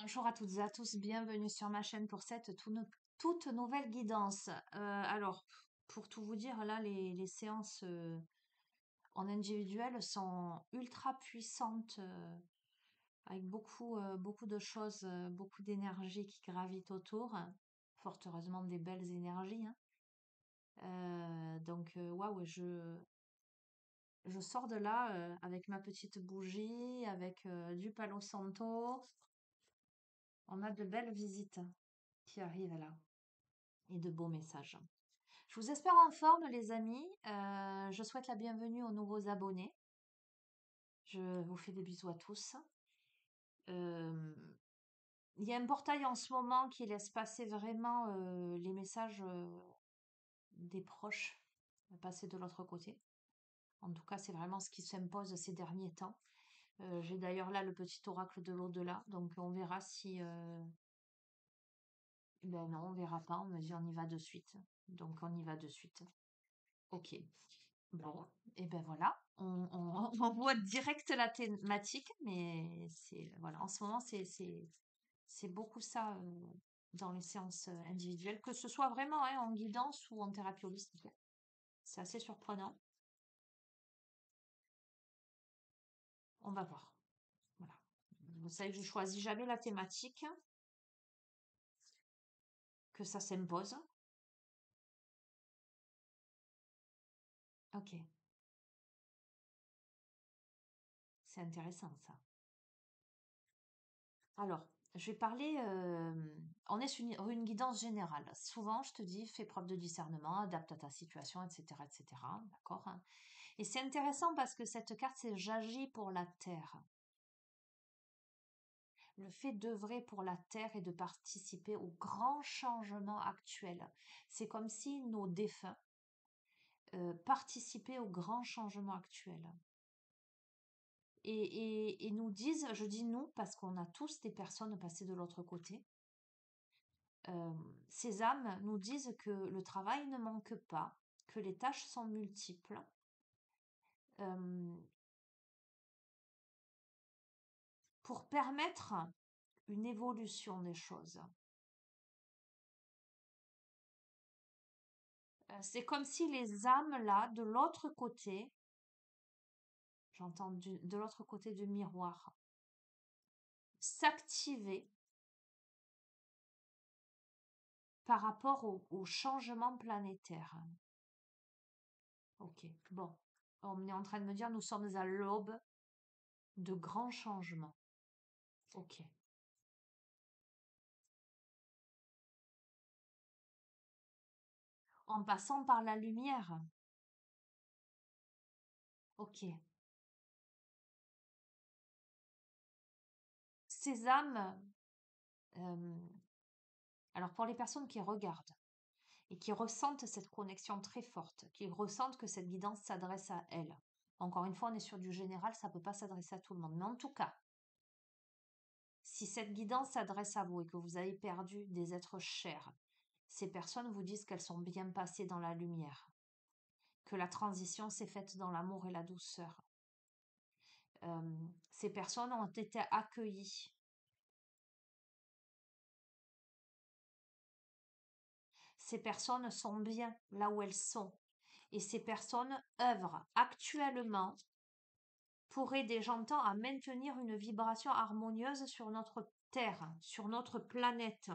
Bonjour à toutes et à tous, bienvenue sur ma chaîne pour cette toute nouvelle guidance. Alors, pour tout vous dire, là, les séances en individuel sont ultra puissantes, avec beaucoup de choses, beaucoup d'énergie qui gravitent autour. Fort heureusement, des belles énergies, hein. Donc, waouh, je sors de là avec ma petite bougie, avec du Palo Santo. On a de belles visites qui arrivent là et de beaux messages. Je vous espère en forme, les amis. Je souhaite la bienvenue aux nouveaux abonnés. Je vous fais des bisous à tous. Euh, Il y a un portail en ce moment qui laisse passer vraiment les messages des proches, passer de l'autre côté. En tout cas, c'est vraiment ce qui s'impose ces derniers temps. J'ai d'ailleurs là le petit oracle de l'au-delà, donc on verra si... Ben non, on verra pas, on me dit on y va de suite. Donc on y va de suite. Ok. Bon, et ben voilà, on voit direct la thématique, mais c'est voilà, en ce moment c'est beaucoup ça dans les séances individuelles, que ce soit vraiment hein, en guidance ou en thérapie holistique. C'est assez surprenant. On va voir. Voilà. Vous savez que je choisis jamais la thématique, que ça s'impose. Ok, c'est intéressant ça. Alors, je vais parler, on est sur une guidance générale. Souvent, je te dis, fais preuve de discernement, adapte à ta situation, etc., etc. D'accord, hein. Et c'est intéressant parce que cette carte, c'est j'agis pour la terre. Le fait d'œuvrer pour la terre et de participer au grand changement actuel. C'est comme si nos défunts participaient au grand changement actuel. Et nous disent, je dis nous parce qu'on a tous des personnes passées de l'autre côté. Ces âmes nous disent que le travail ne manque pas, que les tâches sont multiples, euh, pour permettre une évolution des choses. C'est comme si les âmes là, de l'autre côté, j'entends de l'autre côté du miroir, s'activaient par rapport au changement planétaire. Ok, bon, on est en train de me dire nous sommes à l'aube de grands changements. Ok. En passant par la lumière. Ok. Ces âmes, euh, alors pour les personnes qui regardent et qui ressentent cette connexion très forte, qui ressentent que cette guidance s'adresse à elles, encore une fois, on est sur du général, ça ne peut pas s'adresser à tout le monde. Mais en tout cas, si cette guidance s'adresse à vous et que vous avez perdu des êtres chers, ces personnes vous disent qu'elles sont bien passées dans la lumière, que la transition s'est faite dans l'amour et la douceur. Ces personnes ont été accueillies. Ces personnes sont bien là où elles sont. Et ces personnes œuvrent actuellement pour aider, j'entends, à maintenir une vibration harmonieuse sur notre Terre, sur notre planète.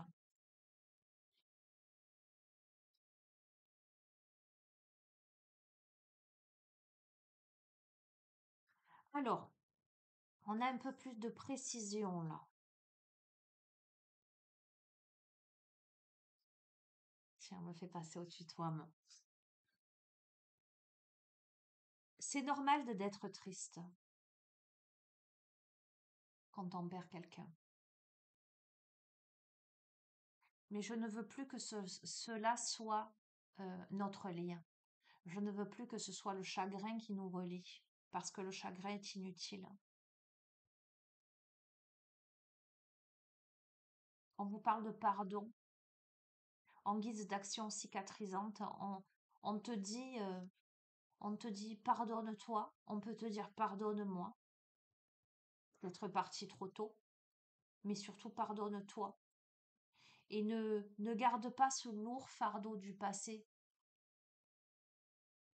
Alors, on a un peu plus de précision là. Tiens, on me fait passer au tutoiement. C'est normal d'être triste quand on perd quelqu'un. Mais je ne veux plus que cela soit notre lien. Je ne veux plus que ce soit le chagrin qui nous relie, parce que le chagrin est inutile. On vous parle de pardon en guise d'action cicatrisante. On te dit, pardonne-toi. On peut te dire pardonne-moi d'être parti trop tôt. mais surtout pardonne-toi. Et ne garde pas ce lourd fardeau du passé.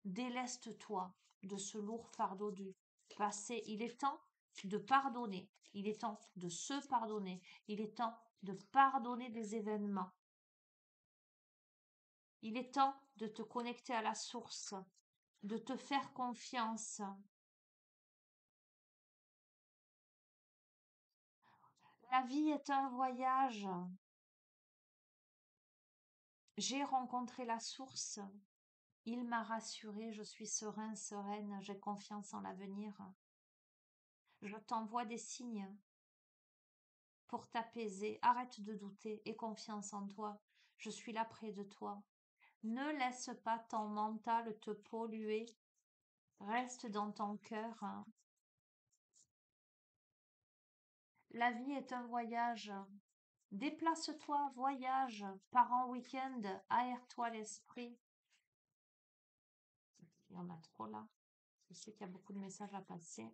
Déleste-toi de ce lourd fardeau du passé. Il est temps de pardonner. Il est temps de se pardonner. Il est temps de pardonner des événements. Il est temps de te connecter à la source, de te faire confiance. La vie est un voyage. J'ai rencontré la source. Il m'a rassurée, je suis serein, sereine, j'ai confiance en l'avenir. Je t'envoie des signes pour t'apaiser. Arrête de douter, aie confiance en toi. Je suis là près de toi. Ne laisse pas ton mental te polluer. Reste dans ton cœur. La vie est un voyage. Déplace-toi, voyage, pars en week-end, aère-toi l'esprit. Il y en a trop là. Je sais qu'il y a beaucoup de messages à passer.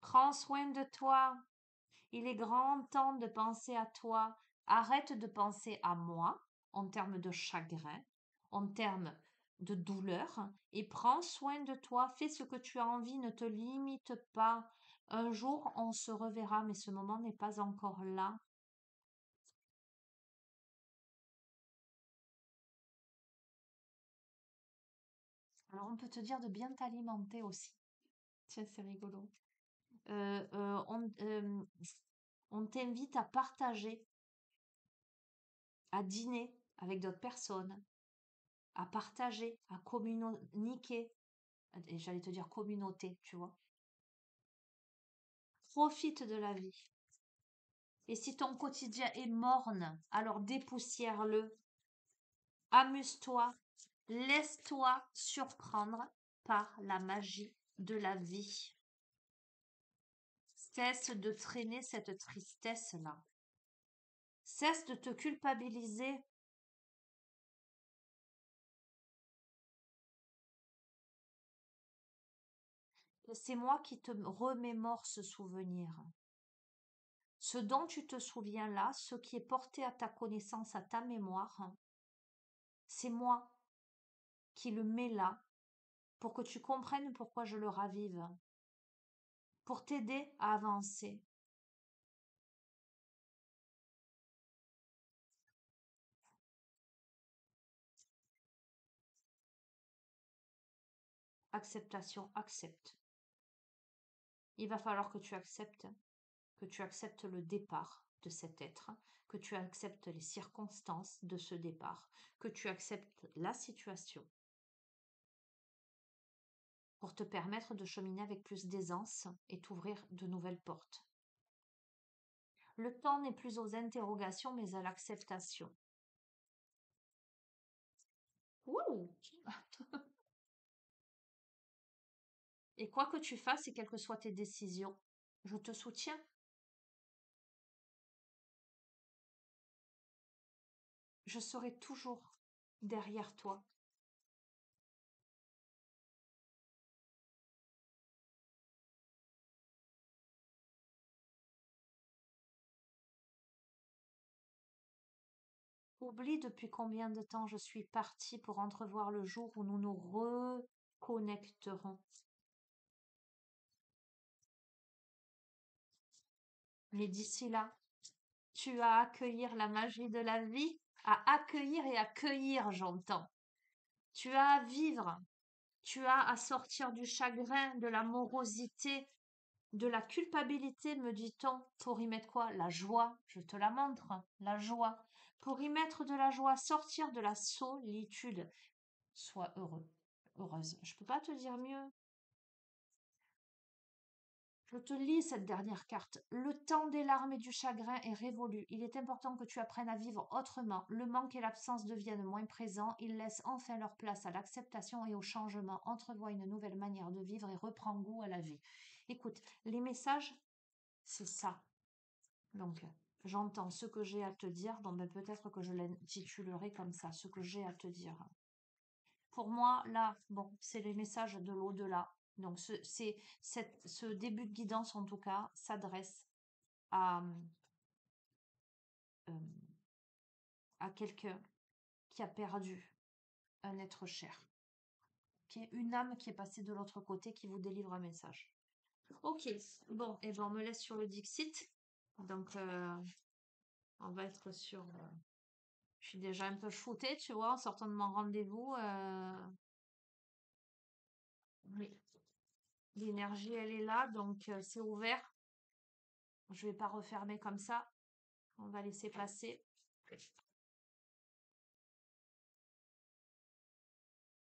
Prends soin de toi. Il est grand temps de penser à toi. Arrête de penser à moi en termes de chagrin, en termes de douleur, et prends soin de toi. Fais ce que tu as envie, ne te limite pas. Un jour, on se reverra, mais ce moment n'est pas encore là. Alors, on peut te dire de bien t'alimenter aussi. Tiens, c'est rigolo. Euh, euh, on euh, on t'invite à partager, à dîner avec d'autres personnes, à partager, à communiquer. Et j'allais te dire communauté, tu vois. Profite de la vie. Et si ton quotidien est morne, alors dépoussière-le. Amuse-toi. Laisse-toi surprendre par la magie de la vie. Cesse de traîner cette tristesse-là. Cesse de te culpabiliser. C'est moi qui te remémore ce souvenir. Ce dont tu te souviens là, ce qui est porté à ta connaissance, à ta mémoire, c'est moi qui le mets là pour que tu comprennes pourquoi je le ravive, pour t'aider à avancer. Acceptation, accepte. Il va falloir que tu acceptes le départ de cet être, que tu acceptes les circonstances de ce départ, que tu acceptes la situation pour te permettre de cheminer avec plus d'aisance et t'ouvrir de nouvelles portes. Le temps n'est plus aux interrogations, mais à l'acceptation. Wouh! Et quoi que tu fasses et quelles que soient tes décisions, je te soutiens. Je serai toujours derrière toi. Oublie depuis combien de temps je suis partie pour entrevoir le jour où nous nous reconnecterons. Mais d'ici là, tu as à accueillir la magie de la vie, à accueillir et accueillir, j'entends. Tu as à vivre, tu as à sortir du chagrin, de la morosité, de la culpabilité, me dit-on, pour y mettre quoi? La joie, je te la montre, la joie. Pour y mettre de la joie, sortir de la solitude. Sois heureux, heureuse. Je peux pas te dire mieux. Je te lis cette dernière carte. Le temps des larmes et du chagrin est révolu. Il est important que tu apprennes à vivre autrement. Le manque et l'absence deviennent moins présents. Ils laissent enfin leur place à l'acceptation et au changement. Entrevois une nouvelle manière de vivre et reprends goût à la vie. Écoute, les messages, c'est ça. Donc, j'entends ce que j'ai à te dire. Bon, ben, peut-être que je l'intitulerai comme ça, ce que j'ai à te dire. Pour moi, là, bon, c'est les messages de l'au-delà. Donc, ce début de guidance, en tout cas, s'adresse à, euh, à quelqu'un qui a perdu un être cher, qui est une âme qui est passée de l'autre côté, qui vous délivre un message. Ok, bon, et ben on me laisse sur le Dixit. Donc, on va être sur. Je suis déjà un peu shootée, tu vois, en sortant de mon rendez-vous. Oui, l'énergie, elle est là, donc c'est ouvert. Je vais pas refermer comme ça. On va laisser passer.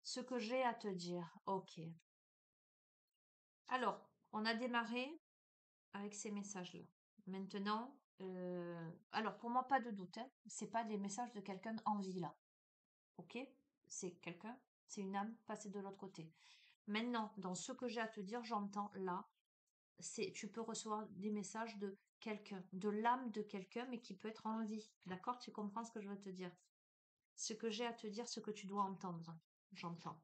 Ce que j'ai à te dire. Ok. Alors, on a démarré avec ces messages-là. Maintenant, alors pour moi, pas de doute, hein, c'est pas des messages de quelqu'un en vie là. Ok? C'est quelqu'un, c'est une âme passée de l'autre côté. Maintenant, dans ce que j'ai à te dire, j'entends là, tu peux recevoir des messages de quelqu'un, de l'âme de quelqu'un, mais qui peut être en vie. D'accord? Tu comprends ce que je veux te dire? Ce que j'ai à te dire, ce que tu dois entendre. J'entends.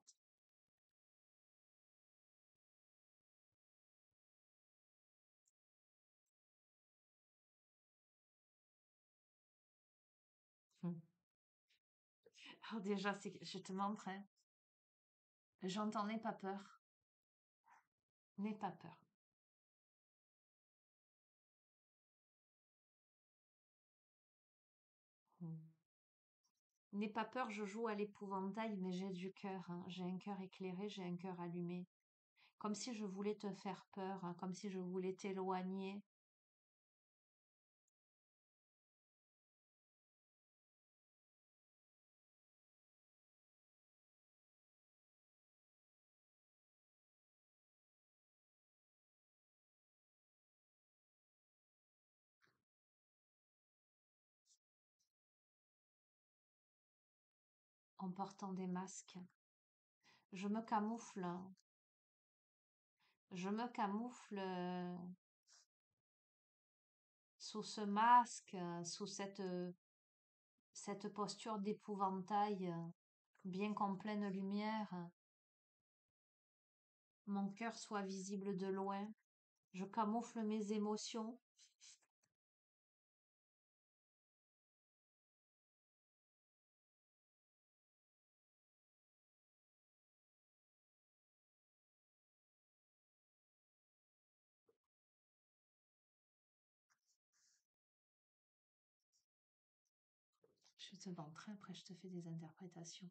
Hmm. Alors déjà, je te montre, hein. J'entends n'aie pas peur. N'aie pas peur. Hmm. N'aie pas peur, je joue à l'épouvantail, mais j'ai du cœur, hein. J'ai un cœur éclairé, j'ai un cœur allumé. Comme si je voulais te faire peur, hein, comme si je voulais t'éloigner. En portant des masques. Je me camoufle, hein. Je me camoufle sous ce masque, sous cette posture d'épouvantail, bien qu'en pleine lumière, mon cœur soit visible de loin. Je camoufle mes émotions. Je te montrer, après je te fais des interprétations.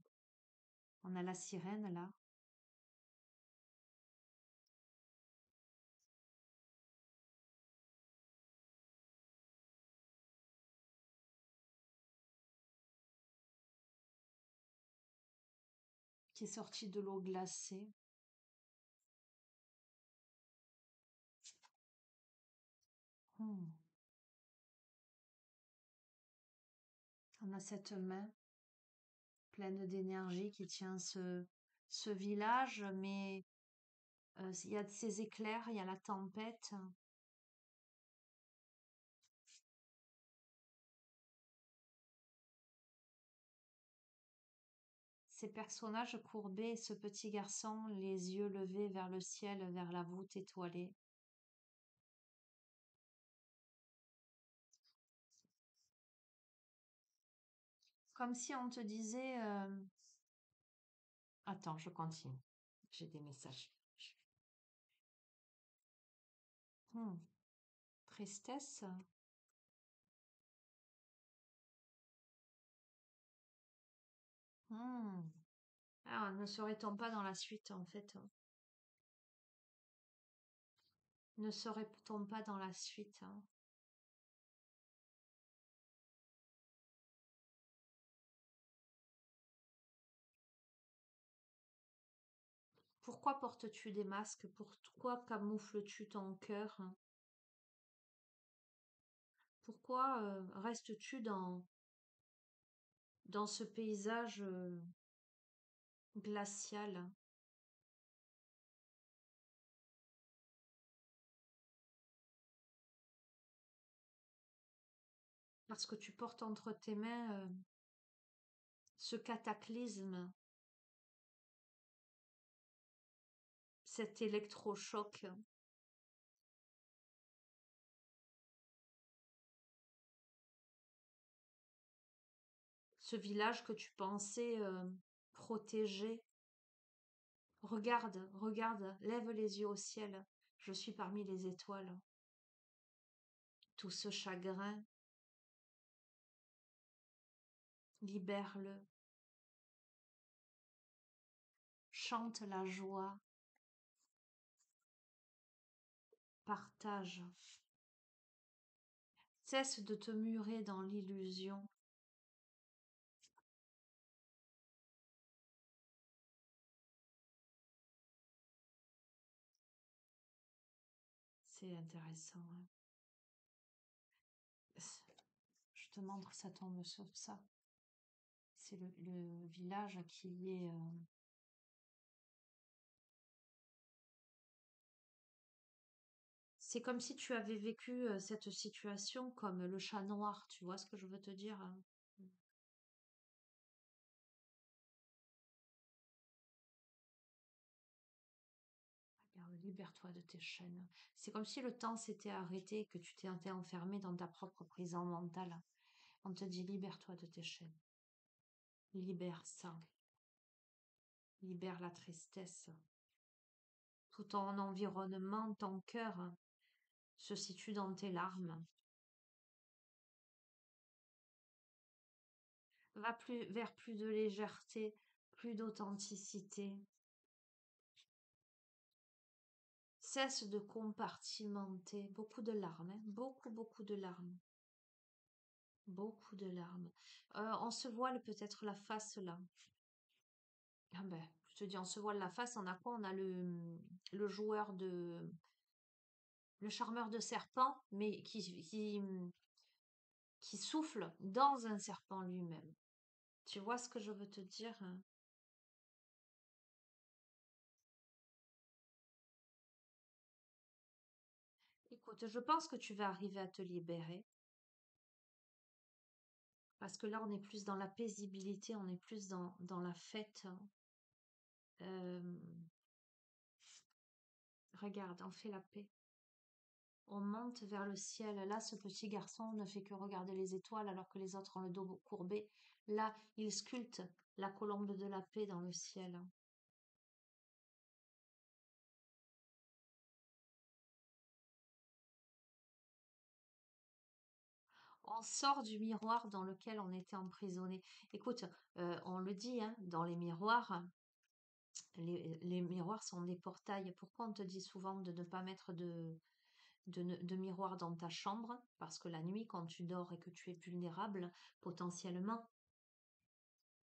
On a la sirène là, qui est sortie de l'eau glacée. Hmm. On a cette main pleine d'énergie qui tient ce village, mais il y a ces éclairs, il y a la tempête. Ces personnages courbés, ce petit garçon, les yeux levés vers le ciel, vers la voûte étoilée. Comme si on te disait... Attends, je continue. J'ai des messages. Hmm. Tristesse. Hmm. Ah, ne serait-on pas dans la suite, en fait? Ne serait-on pas dans la suite, hein? Pourquoi portes-tu des masques? Pourquoi camoufles-tu ton cœur? Pourquoi restes-tu dans ce paysage glacial? Parce que tu portes entre tes mains ce cataclysme, cet électrochoc, ce village que tu pensais protégé. Regarde, regarde, lève les yeux au ciel. Je suis parmi les étoiles. Tout ce chagrin, libère-le. Chante la joie, partage. Cesse de te murer dans l'illusion. C'est intéressant, hein. Je te montre, ça tombe sur ça. C'est le village qui est... C'est comme si tu avais vécu cette situation comme le chat noir, tu vois ce que je veux te dire, hein. Regarde, libère-toi de tes chaînes. C'est comme si le temps s'était arrêté et que tu t'étais enfermé dans ta propre prison mentale. On te dit libère-toi de tes chaînes. Libère ça. Libère la tristesse. Tout ton environnement, ton cœur se situe dans tes larmes. Va plus vers plus de légèreté, plus d'authenticité. Cesse de compartimenter. Beaucoup de larmes, hein. Beaucoup, beaucoup de larmes. Beaucoup de larmes. On se voile peut-être la face là. Ah ben, je te dis, on se voile la face. On a quoi? On a le joueur de... Le charmeur de serpent, mais qui souffle dans un serpent lui-même. Tu vois ce que je veux te dire, hein? Écoute, je pense que tu vas arriver à te libérer. Parce que là, on est plus dans la paisibilité, on est plus dans la fête, hein. Euh, regarde, on fait la paix. On monte vers le ciel. Là, ce petit garçon ne fait que regarder les étoiles alors que les autres ont le dos courbé. Là, il sculpte la colombe de la paix dans le ciel. On sort du miroir dans lequel on était emprisonné. Écoute, on le dit, hein, dans les miroirs, les miroirs sont des portails. Pourquoi on te dit souvent de ne pas mettre de miroir dans ta chambre? Parce que la nuit, quand tu dors et que tu es vulnérable, potentiellement,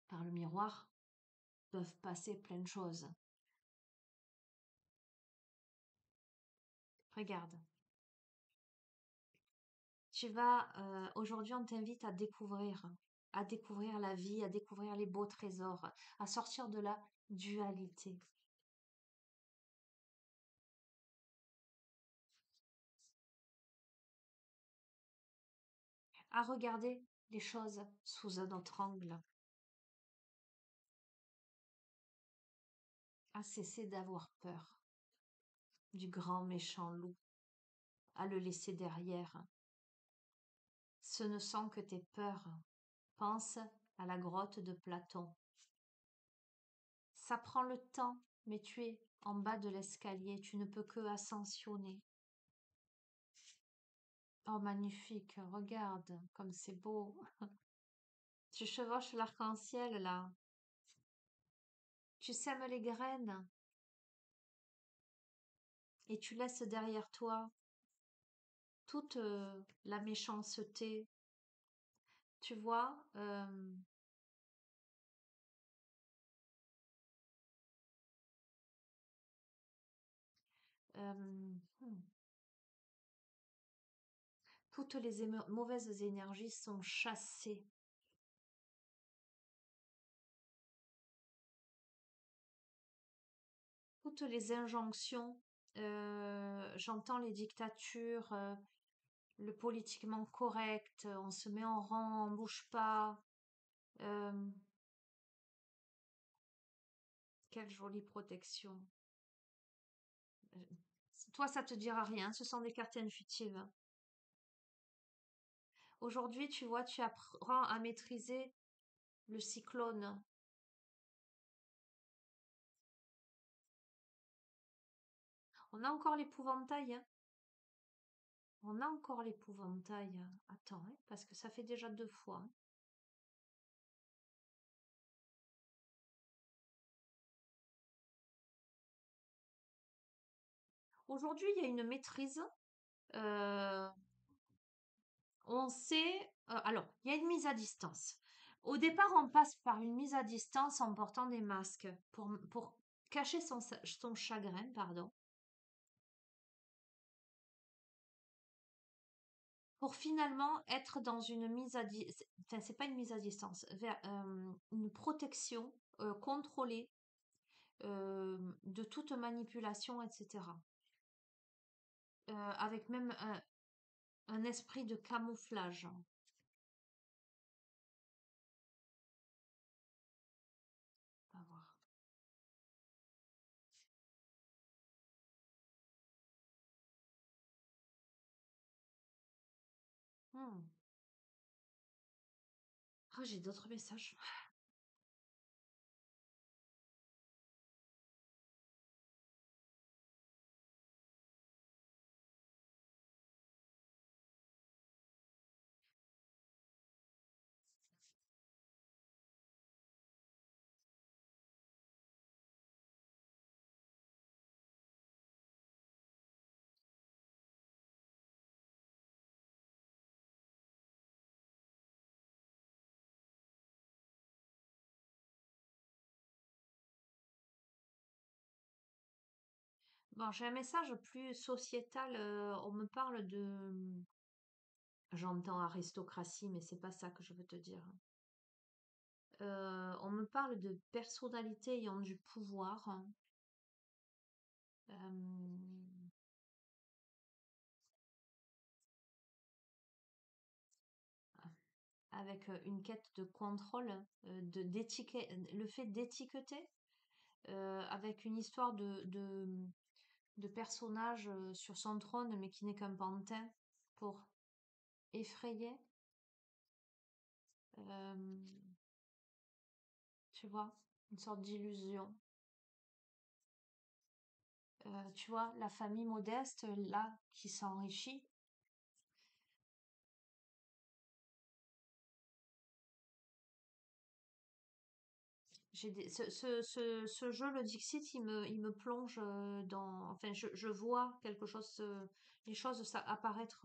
par le miroir, peuvent passer plein de choses. Regarde, aujourd'hui, on t'invite à découvrir la vie, à découvrir les beaux trésors, à sortir de la dualité, à regarder les choses sous un autre angle, à cesser d'avoir peur du grand méchant loup, à le laisser derrière. Ce ne sont que tes peurs. Pense à la grotte de Platon. Ça prend le temps, mais tu es en bas de l'escalier, tu ne peux que ascensionner. Oh, magnifique, regarde comme c'est beau. Tu chevauches l'arc-en-ciel là. Tu sèmes les graines et tu laisses derrière toi toute la méchanceté. Tu vois, hmm, toutes les mauvaises énergies sont chassées. Toutes les injonctions, j'entends les dictatures, le politiquement correct, on se met en rang, on bouge pas. euh, Quelle jolie protection. Toi, ça te dira rien, ce sont des cartes intuitives. Aujourd'hui, tu vois, tu apprends à maîtriser le cyclone. On a encore l'épouvantail, hein. On a encore l'épouvantail. Attends, hein, parce que ça fait déjà 2 fois, hein. Aujourd'hui, il y a une maîtrise. euh, on sait. Alors, il y a une mise à distance. Au départ, on passe par une mise à distance en portant des masques pour cacher son chagrin, pardon. Pour finalement être dans une mise à distance. Enfin, c'est pas une mise à distance, une protection contrôlée de toute manipulation, etc. Avec même un esprit de camouflage. On va voir. Hmm. Ah, j'ai d'autres messages. Bon, j'ai un message plus sociétal. On me parle de. J'entends aristocratie, mais c'est pas ça que je veux te dire. On me parle de personnalités ayant du pouvoir. euh, avec une quête de contrôle, le fait d'étiqueter, avec une histoire de personnage sur son trône, mais qui n'est qu'un pantin pour effrayer. euh, Tu vois, une sorte d'illusion. Tu vois, la famille modeste, là, qui s'enrichit. Ce jeu, le Dixit, il me plonge dans. Enfin, je vois quelque chose, les choses ça, apparaître.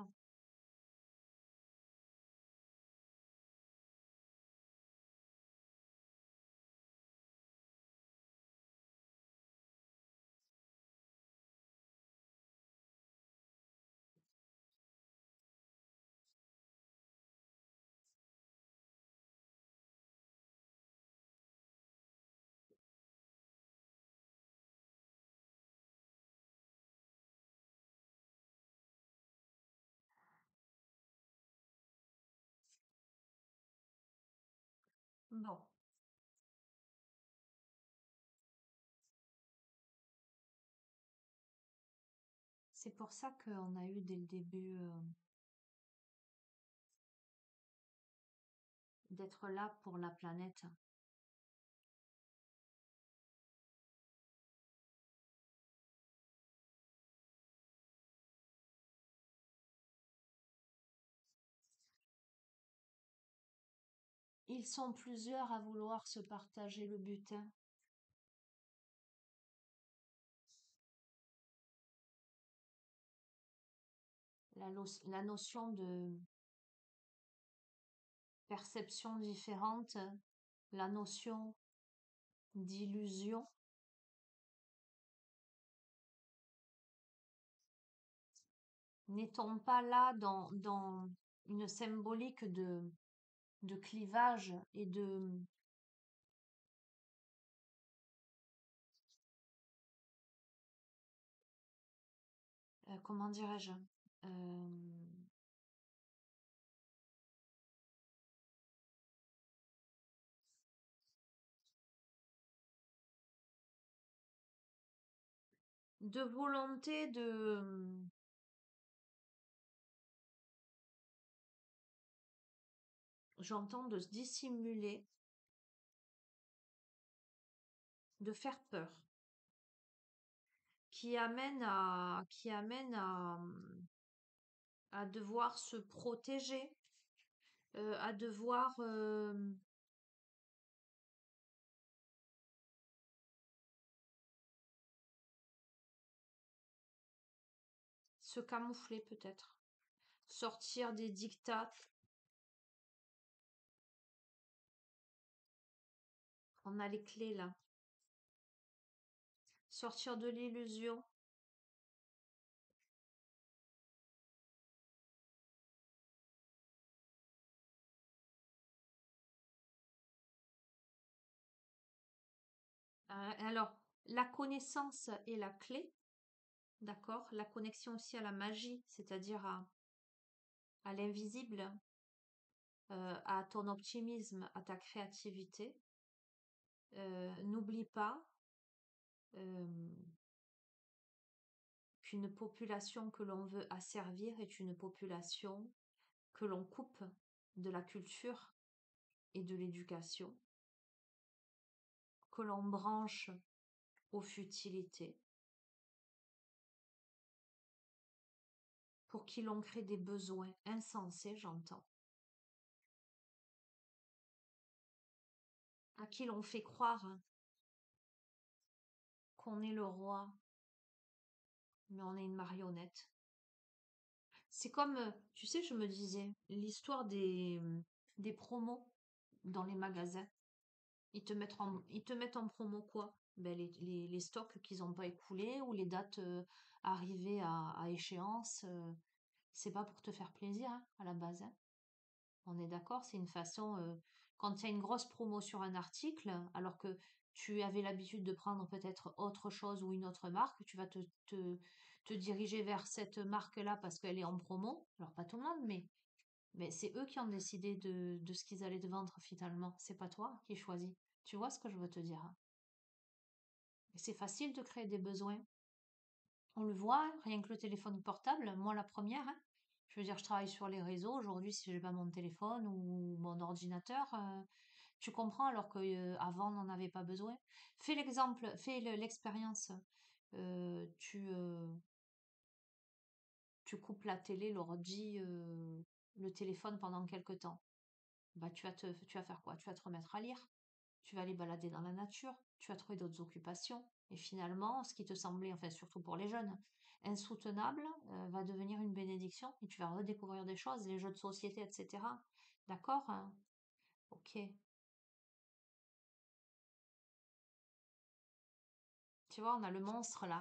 Bon, c'est pour ça qu'on a eu dès le début d'être là pour la planète. Ils sont plusieurs à vouloir se partager le butin. La notion de perception différente, la notion d'illusion. N'est-on pas là dans une symbolique de clivage et comment dirais-je, de volonté j'entends de se dissimuler, de faire peur, qui amène à devoir se protéger, à devoir se camoufler peut-être, sortir des dictats. On a les clés là. Sortir de l'illusion. Alors, la connaissance est la clé, d'accord? La connexion aussi à la magie, c'est-à-dire à l'invisible, à ton optimisme, à ta créativité. N'oublie pas euh, qu'une population que l'on veut asservir est une population que l'on coupe de la culture et de l'éducation, que l'on branche aux futilités, pour qui l'on crée des besoins insensés, j'entends, à qui l'on fait croire qu'on est le roi, mais on est une marionnette. C'est comme, tu sais, je me disais, l'histoire des promos dans les magasins. Ils te mettent en promo quoi? Ben, les stocks qu'ils n'ont pas écoulés ou les dates arrivées à échéance. C'est pas pour te faire plaisir hein, à la base, hein. On est d'accord, c'est une façon, quand il y a une grosse promo sur un article, alors que tu avais l'habitude de prendre peut-être autre chose ou une autre marque, tu vas te diriger vers cette marque-là parce qu'elle est en promo. Alors pas tout le monde, mais c'est eux qui ont décidé de ce qu'ils allaient te vendre finalement. C'est pas toi qui choisis. Tu vois ce que je veux te dire, hein? Et c'est facile de créer des besoins. On le voit, hein, rien que le téléphone portable, moi la première, hein. Je veux dire, je travaille sur les réseaux. Aujourd'hui, si j'ai pas mon téléphone ou mon ordinateur, tu comprends, alors qu'avant, on n'en avait pas besoin. Fais l'exemple, l'expérience. Tu coupes la télé, l'ordi, le téléphone pendant quelque temps. Bah, tu vas faire quoi? Tu vas te remettre à lire. Tu vas aller balader dans la nature. Tu vas trouver d'autres occupations. Et finalement, ce qui te semblait, enfin, surtout pour les jeunes, insoutenable, va devenir une bénédiction et tu vas redécouvrir des choses, les jeux de société, etc. D'accord, hein? Ok. Tu vois, on a le monstre là,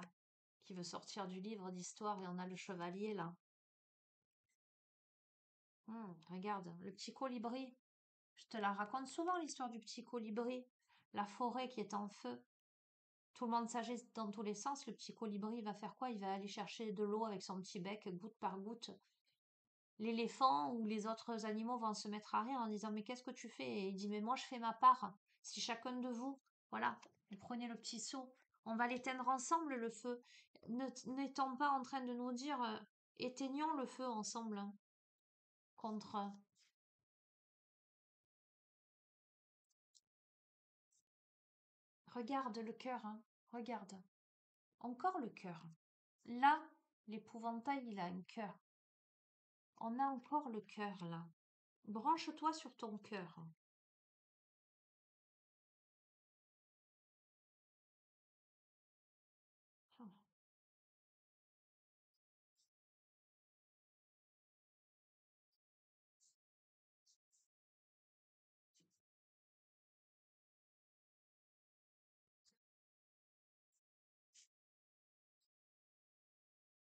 qui veut sortir du livre d'histoire et on a le chevalier là. Regarde, le petit colibri. Je te la raconte souvent l'histoire du petit colibri. La forêt qui est en feu. Tout le monde s'agite dans tous les sens. Le petit colibri il va faire quoi? Il va aller chercher de l'eau avec son petit bec, goutte par goutte. L'éléphant ou les autres animaux vont se mettre à rire en disant mais qu'est-ce que tu fais? Et il dit mais moi je fais ma part. Si chacun de vous, voilà, vous prenez le petit seau, on va l'éteindre ensemble le feu. N'étant pas en train de nous dire éteignons le feu ensemble hein, contre. Regarde le cœur, hein, regarde. Encore le cœur. Là, l'épouvantail, il a un cœur. On a encore le cœur là. Branche-toi sur ton cœur.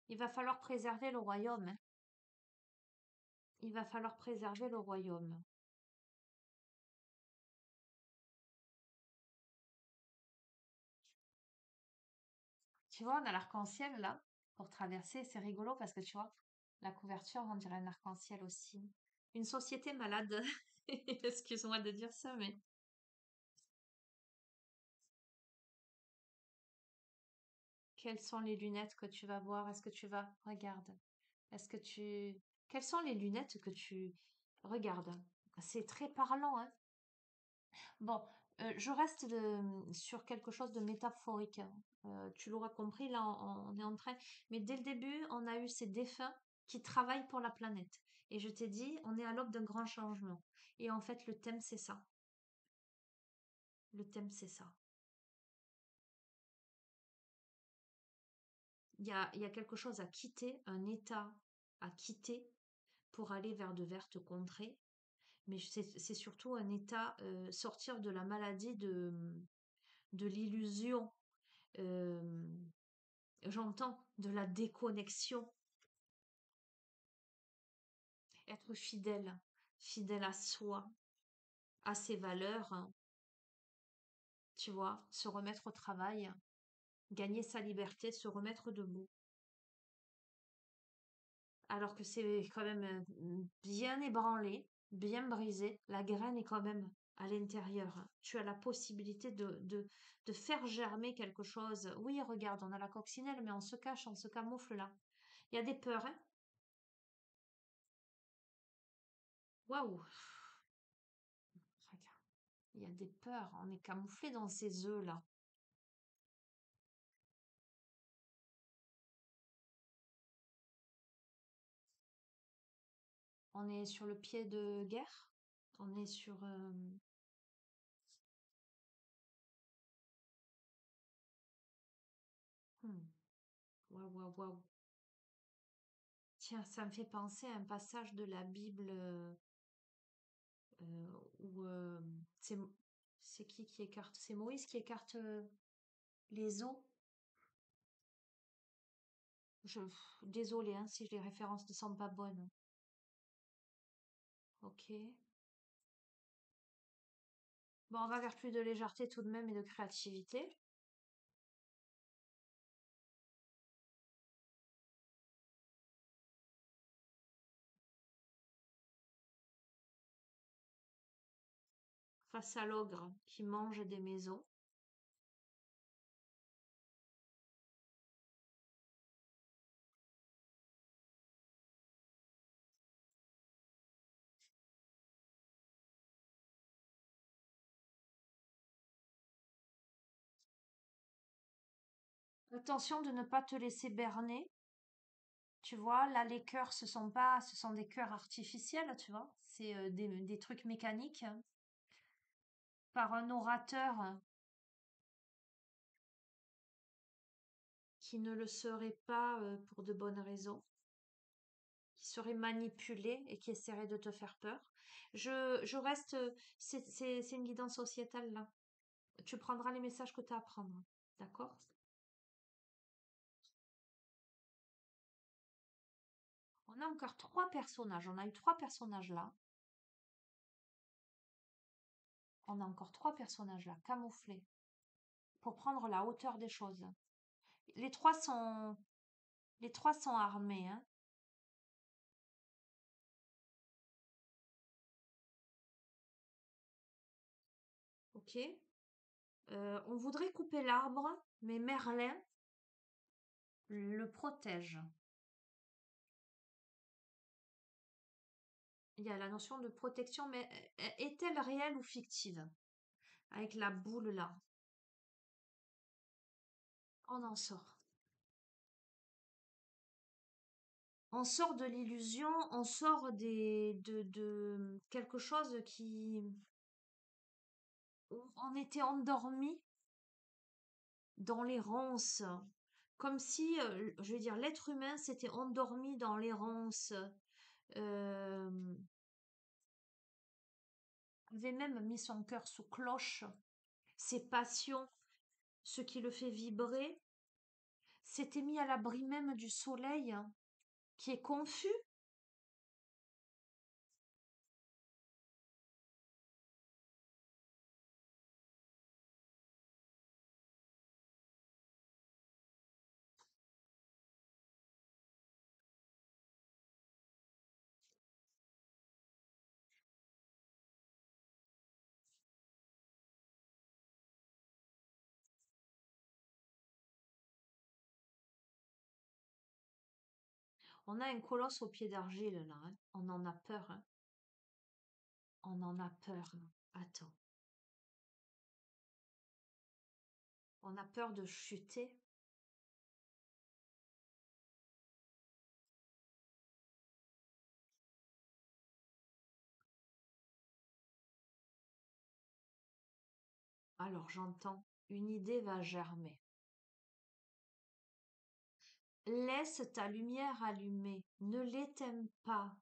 Il va falloir préserver le royaume, hein. Il va falloir préserver le royaume. Tu vois, on a l'arc-en-ciel là pour traverser. C'est rigolo parce que tu vois, la couverture, on dirait un arc-en-ciel aussi. Une société malade. Excuse-moi de dire ça, mais ok. Quelles sont les lunettes que tu vas voir? Est-ce que tu vas... Regarde. Est-ce que tu... Quelles sont les lunettes que tu... Regarde. C'est très parlant, hein. Bon, je reste sur quelque chose de métaphorique, hein. Tu l'auras compris, là, on est en train... Mais dès le début, on a eu ces défunts qui travaillent pour la planète. Et je t'ai dit, on est à l'aube d'un grand changement. Et en fait, le thème, c'est ça. Le thème, c'est ça. Il y a quelque chose à quitter, un état à quitter pour aller vers de vertes contrées. Mais c'est surtout un état, sortir de la maladie de l'illusion. euh, J'entends de la déconnexion, être fidèle, fidèle à soi, à ses valeurs, hein, tu vois, se remettre au travail, gagner sa liberté, se remettre debout. Alors que c'est quand même bien ébranlé, bien brisé, la graine est quand même à l'intérieur, hein. Tu as la possibilité de faire germer quelque chose. Oui, regarde, on a la coccinelle, mais on se cache, on se camoufle là. Il y a des peurs, hein. Waouh! Regarde, il y a des peurs, on est camouflé dans ces œufs là. On est sur le pied de guerre. On est sur... hmm, waouh, waouh, waouh. Tiens, ça me fait penser à un passage de la Bible où c'est qui écarte? C'est Moïse qui écarte les eaux. Désolée hein, si les références ne sont pas bonnes. Ok. Bon, on va vers plus de légèreté tout de même et de créativité. Face à l'ogre qui mange des maisons. Attention de ne pas te laisser berner. Tu vois, là, les cœurs, ce sont des cœurs artificiels, tu vois. C'est des trucs mécaniques hein, par un orateur qui ne le serait pas pour de bonnes raisons, qui serait manipulé et qui essaierait de te faire peur. Je reste, c'est une guidance sociétale là. Tu prendras les messages que tu as à prendre, d'accord? On a encore trois personnages. On a eu trois personnages là. On a encore trois personnages là, camouflés, pour prendre la hauteur des choses. Les trois sont, les trois sont armés, hein. Ok. On voudrait couper l'arbre, mais Merlin le protège. Il y a la notion de protection, mais est-elle réelle ou fictive? Avec la boule là. On en sort. On sort de l'illusion, on sort de quelque chose qui... On était endormi dans l'errance. Comme si, je veux dire, l'être humain s'était endormi dans l'errance. euh, Avait même mis son cœur sous cloche. Ses passions, ce qui le fait vibrer, s'était mis à l'abri même du soleil, hein, qui est confus. On a un colosse au pied d'argile là, hein. On en a peur, hein. On en a peur, hein. Attends. On a peur de chuter. Alors j'entends, une idée va germer. Laisse ta lumière allumée, ne l'éteins pas.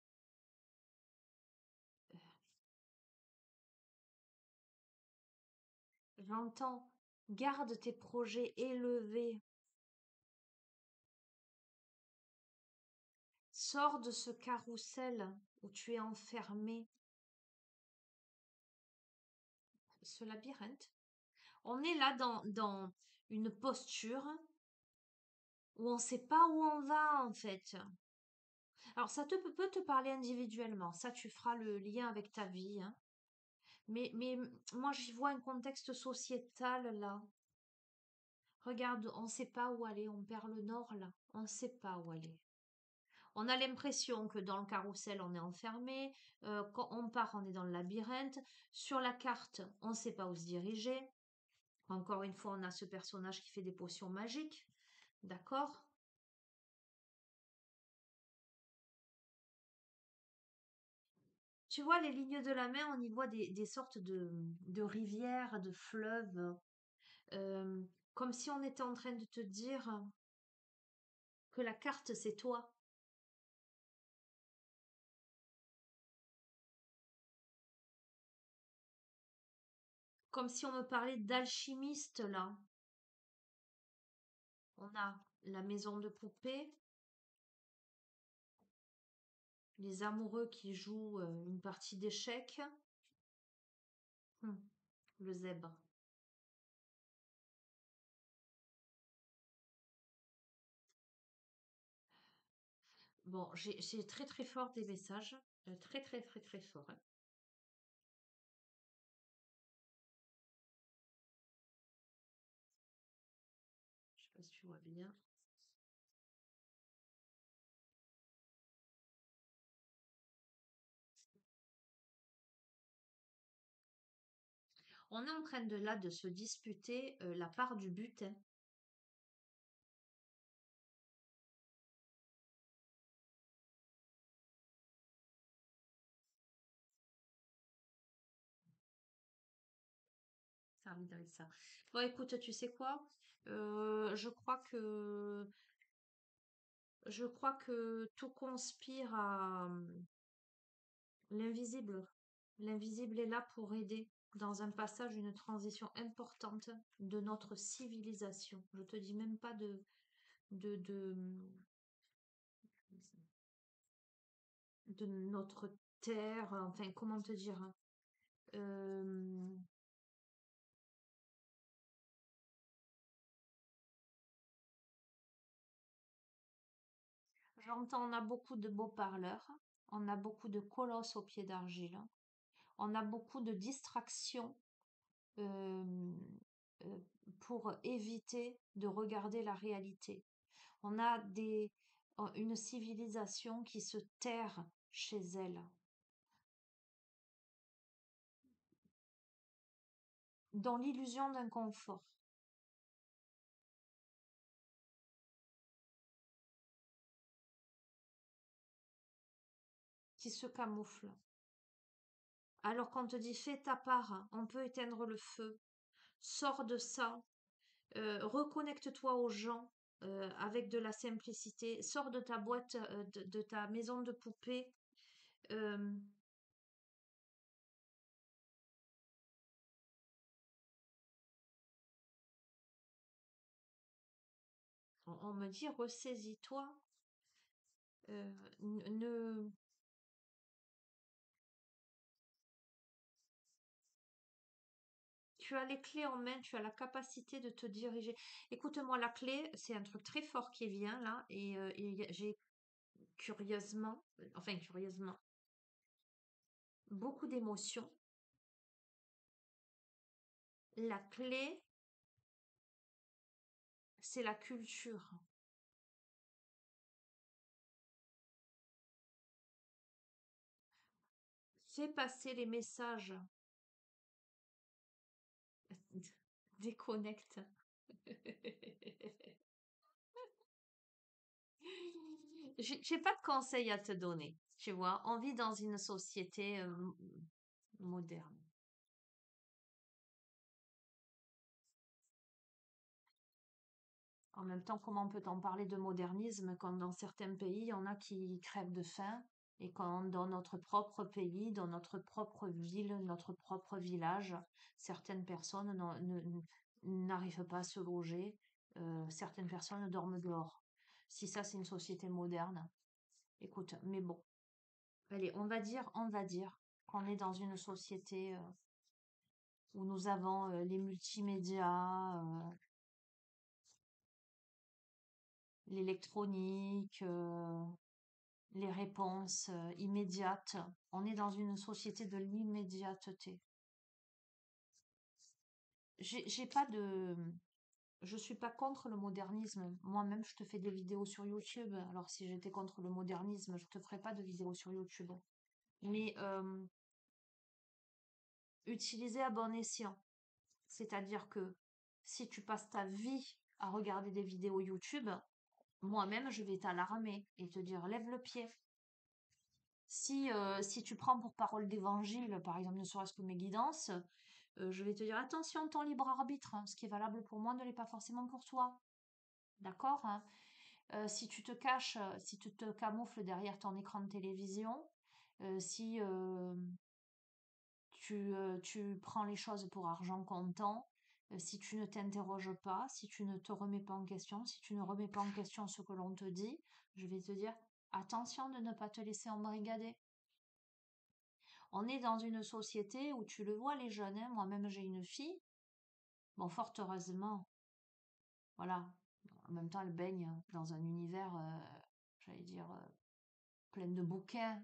J'entends, garde tes projets élevés. Sors de ce carrousel où tu es enfermé, ce labyrinthe. On est là dans une posture où on ne sait pas où on va en fait. Alors ça peut te parler individuellement, ça tu feras le lien avec ta vie, hein. Mais moi j'y vois un contexte sociétal là. Regarde, on ne sait pas où aller, on perd le nord là, on ne sait pas où aller. On a l'impression que dans le carrousel, on est enfermé. Quand on part, on est dans le labyrinthe. Sur la carte, on ne sait pas où se diriger. Encore une fois, on a ce personnage qui fait des potions magiques. D'accord? Tu vois, les lignes de la main, on y voit des sortes de rivières, de fleuves. euh, Comme si on était en train de te dire que la carte, c'est toi. Comme si on me parlait d'alchimiste, là. On a la maison de poupée, les amoureux qui jouent une partie d'échecs. Hmm, le zèbre. Bon, j'ai très très fort des messages. Très très très très fort, hein. Je sais pas si tu vois bien. On est en train de là de se disputer la part du butin. Ça arrive avec ça. Bon, écoute, tu sais quoi? Je crois que tout conspire à l'invisible. L'invisible est là pour aider dans un passage, une transition importante de notre civilisation. Je te dis même pas de, de notre terre, enfin, comment te dire, hein. Euh, J'entends, on a beaucoup de beaux parleurs, on a beaucoup de colosses au pied d'argile, on a beaucoup de distractions euh, euh, pour éviter de regarder la réalité. On a une civilisation qui se terre chez elle, dans l'illusion d'un confort, qui se camoufle. Alors qu'on te dit fais ta part, on peut éteindre le feu, sors de ça, reconnecte-toi aux gens avec de la simplicité, sors de ta boîte, de ta maison de poupée. euh, on me dit ressaisis-toi, euh, ne, tu as les clés en main, tu as la capacité de te diriger. Écoute-moi, la clé, c'est un truc très fort qui vient là, et j'ai curieusement, beaucoup d'émotions. La clé, c'est la culture. Fais passer les messages. Déconnecte. J'ai pas de conseils à te donner. Tu vois, on vit dans une société moderne. En même temps, comment peut-on parler de modernisme quand dans certains pays, il y en a qui crèvent de faim et quand dans notre propre pays, dans notre propre ville, notre propre village, certaines personnes n'arrivent pas à se loger, certaines personnes dorment dehors. Si ça, c'est une société moderne, écoute, mais bon, allez, on va dire qu'on est dans une société où nous avons les multimédias, l'électronique, les réponses immédiates. On est dans une société de l'immédiateté. J'ai pas de, je suis pas contre le modernisme. Moi-même, je te fais des vidéos sur YouTube. Alors, si j'étais contre le modernisme, je te ferais pas de vidéos sur YouTube. Mais utiliser à bon escient. C'est-à-dire que si tu passes ta vie à regarder des vidéos YouTube, moi-même, je vais t'alarmer et te dire lève le pied. Si tu prends pour parole d'évangile, par exemple, ne serait-ce que mes guidances, je vais te dire attention, ton libre arbitre, hein, ce qui est valable pour moi ne l'est pas forcément pour toi. D'accord, hein. Si tu te caches, si tu te camoufles derrière ton écran de télévision, si tu prends les choses pour argent comptant, si tu ne t'interroges pas, si tu ne te remets pas en question, si tu ne remets pas en question ce que l'on te dit, je vais te dire attention de ne pas te laisser embrigader. On est dans une société où tu le vois les jeunes, hein, moi-même j'ai une fille, bon fort heureusement, voilà, en même temps elle baigne dans un univers, j'allais dire, plein de bouquins,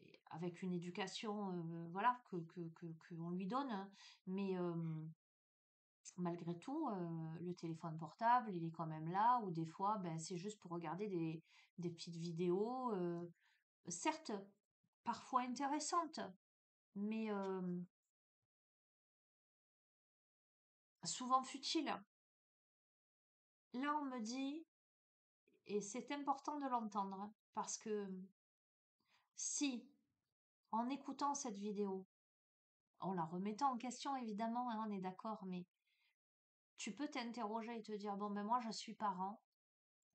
et avec une éducation, voilà, que on lui donne, hein. Mais malgré tout, le téléphone portable, il est quand même là, ou des fois, ben, c'est juste pour regarder des petites vidéos, certes, parfois intéressantes, mais souvent futiles. Là, on me dit, et c'est important de l'entendre, hein, parce que si, en écoutant cette vidéo, en la remettant en question, évidemment, hein, on est d'accord, mais tu peux t'interroger et te dire, bon, ben moi, je suis parent.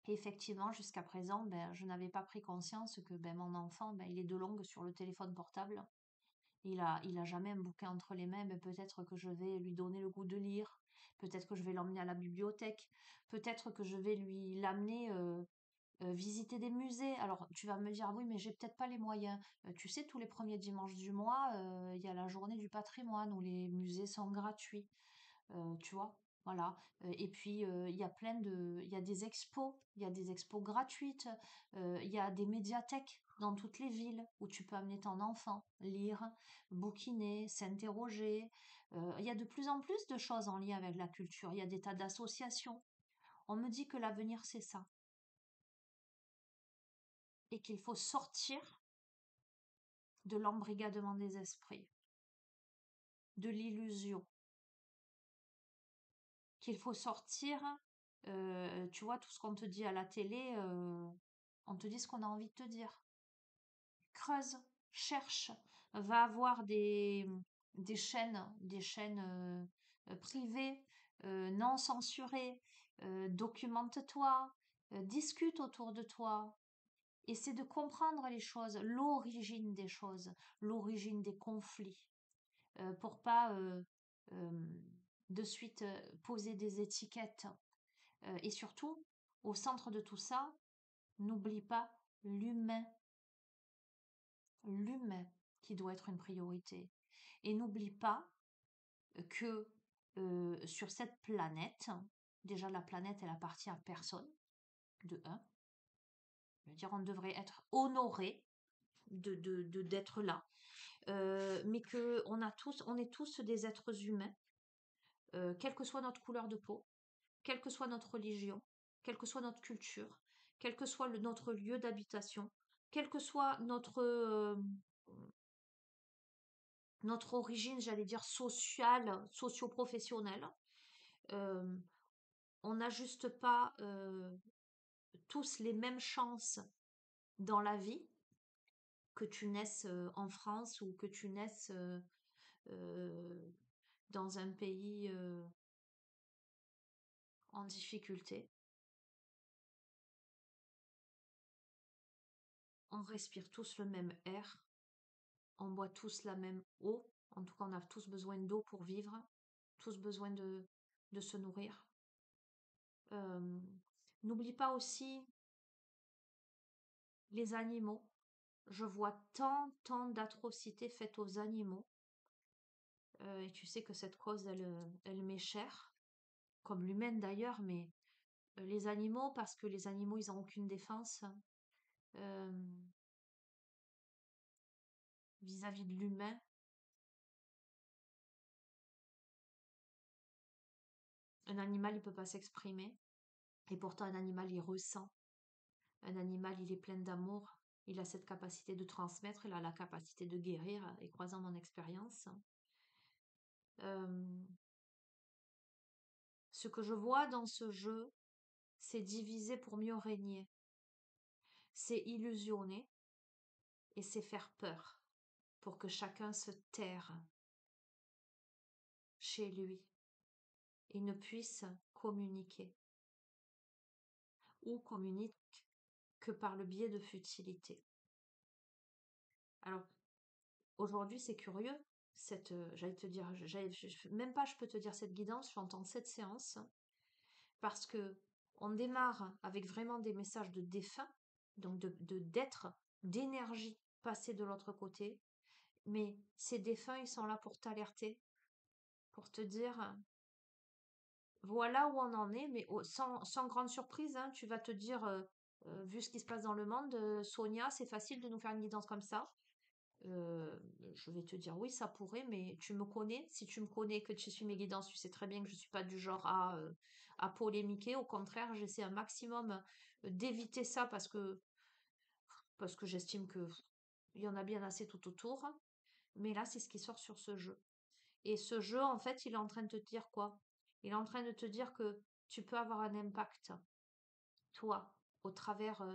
Et effectivement, jusqu'à présent, ben, je n'avais pas pris conscience que ben, mon enfant, ben, il est de longue sur le téléphone portable. Il a jamais un bouquin entre les mains. Ben, peut-être que je vais lui donner le goût de lire. Peut-être que je vais l'emmener à la bibliothèque. Peut-être que je vais l'amener visiter des musées. Alors, tu vas me dire, oui, mais j'ai peut-être pas les moyens. Tu sais, tous les premiers dimanches du mois, il y a la journée du patrimoine où les musées sont gratuits. Tu vois? Voilà, et puis, il y a des expos gratuites, il y a des médiathèques dans toutes les villes où tu peux amener ton enfant, lire, bouquiner, s'interroger. Il y a de plus en plus de choses en lien avec la culture. Il y a des tas d'associations. On me dit que l'avenir, c'est ça et qu'il faut sortir de l'embrigadement des esprits, de l'illusion. Qu'il faut sortir, tu vois, tout ce qu'on te dit à la télé, on te dit ce qu'on a envie de te dire. Creuse, cherche, va avoir des chaînes privées, non censurées, documente-toi, discute autour de toi. Essaie de comprendre les choses, l'origine des choses, l'origine des conflits, pour pas de suite poser des étiquettes. Et surtout, au centre de tout ça, n'oublie pas l'humain, l'humain qui doit être une priorité. Et n'oublie pas que sur cette planète, déjà la planète, elle appartient à personne, de un. Je veux dire, on devrait être honoré d'être là. Mais que on est tous des êtres humains, quelle que soit notre couleur de peau, quelle que soit notre religion, quelle que soit notre culture, quel que soit notre lieu d'habitation, quel que soit notre notre origine, j'allais dire sociale, socio-professionnelle. Euh, on n'a juste pas tous les mêmes chances dans la vie, que tu naisses en France ou que tu naisses euh, dans un pays en difficulté. On respire tous le même air, on boit tous la même eau, en tout cas on a tous besoin d'eau pour vivre, tous besoin de se nourrir. Euh, N'oublie pas aussi les animaux. Je vois tant d'atrocités faites aux animaux. Et tu sais que cette cause, elle m'est chère, comme l'humaine d'ailleurs, mais les animaux, parce que les animaux, ils n'ont aucune défense euh, vis-à-vis de l'humain. Un animal, il peut pas s'exprimer, et pourtant un animal, il ressent. Un animal, il est plein d'amour. Il a cette capacité de transmettre, il a la capacité de guérir, et croisant mon expérience. Euh, Ce que je vois dans ce jeu, c'est diviser pour mieux régner. C'est illusionner et c'est faire peur pour que chacun se terre chez lui et ne puisse communiquer ou communique que par le biais de futilité. Alors, aujourd'hui, c'est curieux, j'allais te dire, même pas je peux te dire cette guidance, j'entends cette séance, parce que on démarre avec vraiment des messages de défunt, donc d'être, d'énergie passée de l'autre côté, mais ces défunts, ils sont là pour t'alerter, pour te dire, voilà où on en est, mais sans grande surprise, hein, tu vas te dire, vu ce qui se passe dans le monde, Sonia, c'est facile de nous faire une guidance comme ça. Euh, je vais te dire oui, ça pourrait, mais tu me connais. Si tu me connais, que tu suis mes guidances, tu sais très bien que je ne suis pas du genre à polémiquer. Au contraire, j'essaie un maximum d'éviter ça parce que j'estime que il y en a bien assez tout autour. Mais là, c'est ce qui sort sur ce jeu. Et ce jeu, en fait, il est en train de te dire quoi? Il est en train de te dire que tu peux avoir un impact, toi, au travers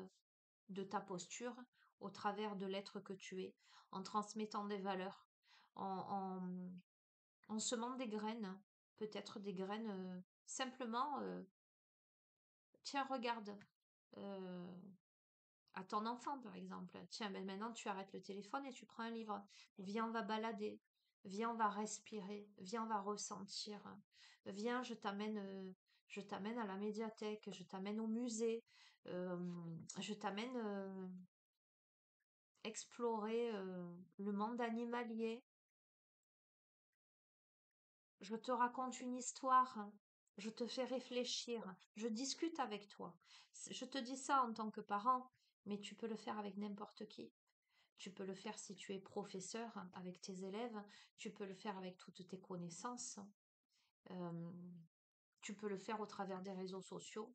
de ta posture, au travers de l'être que tu es, en transmettant des valeurs, en, en semant des graines, peut-être des graines simplement, tiens, regarde, euh, à ton enfant par exemple, tiens, ben maintenant tu arrêtes le téléphone et tu prends un livre, viens, on va balader, viens, on va respirer, viens, on va ressentir, viens, je t'amène à la médiathèque, je t'amène au musée, je t'amène explorer le monde animalier. Je te raconte une histoire, je te fais réfléchir, je discute avec toi. Je te dis ça en tant que parent, mais tu peux le faire avec n'importe qui. Tu peux le faire si tu es professeur avec tes élèves, tu peux le faire avec toutes tes connaissances, euh, tu peux le faire au travers des réseaux sociaux,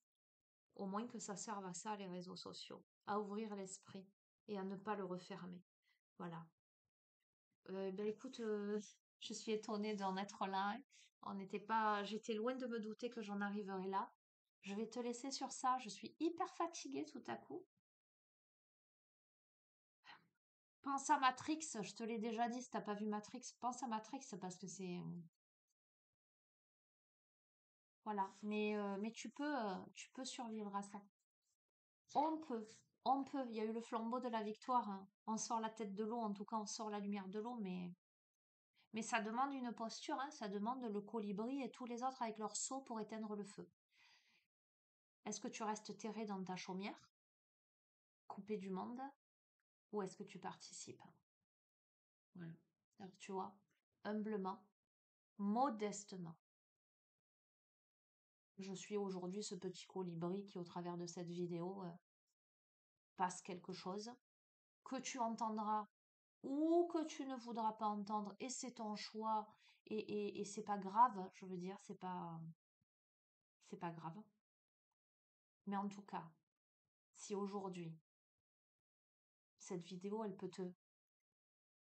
au moins que ça serve à ça, les réseaux sociaux, à ouvrir l'esprit et à ne pas le refermer. Voilà. Ben écoute, je suis étonnée d'en être là. On n'était pas, j'étais loin de me douter que j'en arriverais là. Je vais te laisser sur ça. Je suis hyper fatiguée tout à coup. Pense à Matrix. Je te l'ai déjà dit. Si t'as pas vu Matrix, pense à Matrix parce que c'est, voilà. Mais tu peux survivre à ça. On peut, on peut. Il y a eu le flambeau de la victoire, hein. On sort la tête de l'eau. En tout cas, on sort la lumière de l'eau, mais ça demande une posture, hein, ça demande le colibri et tous les autres avec leur seau pour éteindre le feu. Est-ce que tu restes terré dans ta chaumière, coupé du monde, ou est-ce que tu participes? Voilà. Alors tu vois, humblement, modestement, je suis aujourd'hui ce petit colibri qui, au travers de cette vidéo, passe quelque chose que tu entendras ou que tu ne voudras pas entendre, et c'est ton choix, et c'est pas grave, je veux dire, c'est pas grave. Mais en tout cas, si aujourd'hui, cette vidéo, elle peut te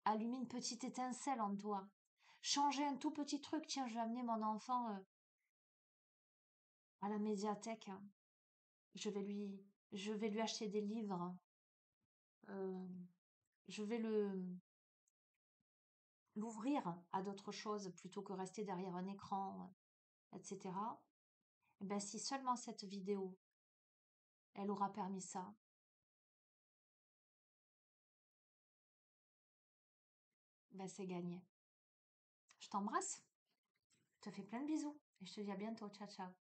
allumer une petite étincelle en toi. Changer un tout petit truc. Tiens, je vais amener mon enfant à la médiathèque. Je vais lui, je vais lui acheter des livres. Euh, je vais l'ouvrir à d'autres choses plutôt que rester derrière un écran, etc. Eh ben, si seulement cette vidéo, elle aura permis ça, ben c'est gagné. Je t'embrasse, je te fais plein de bisous et je te dis à bientôt. Ciao, ciao.